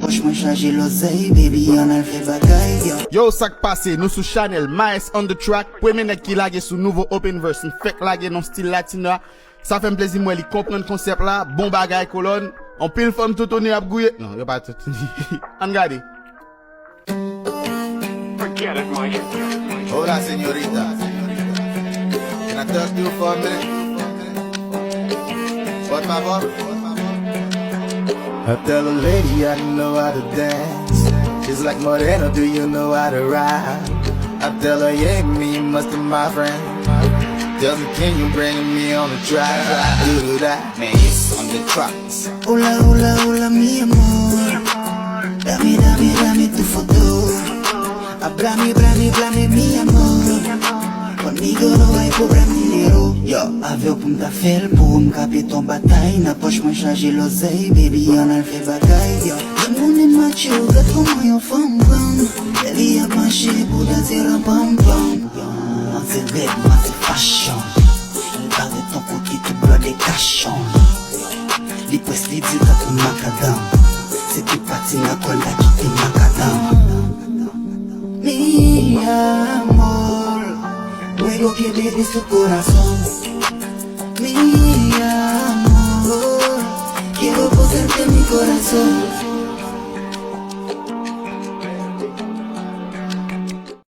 poche moi changer l'oseille, baby on a fait bagaille. Yo, sak passé, nous sous Chanel, Mice on the track. Premier net qui lage sous nouveau open verse, une fait lage dans style latino. Ça fait un plaisir moi, il comprend le concept là, bon bagaille colonne. On pile femme tout tourner à gouiller. Non, y'a pas tout. On regarde. Forget it, Mike. Hola, señorita. Can I talk to you for a minute? Por favor. I tell a lady I know how to dance. She's like Moreno, do you know how to ride? I tell her, yeah, me, you must be my friend. Tell me, can you bring me on the track? Do that, man, it's on the tracks. Hola, hola, hola, mi amor. Dame, dame, dame tu foto. Hablame, blame, blame, mi amor. Conmigo no hay problema dinero. Yo, aveu pou m'ta fel, pou m'kape ton bataille. Na poche moi changer l'oseille, baby on a fait bagaille. Yo, j'aime mon macho, gat comment yon femme blonde. Elle a marché pour danser un pam-pam. C'est vêtements, c'est fashion. Elle parle de ton côté, tu blois des cachons. Les presses, les dit à tout macadam. C'est tout parti, n'a quoi n'a quitté macadam. Mi amor, luego que bebes tu corazón.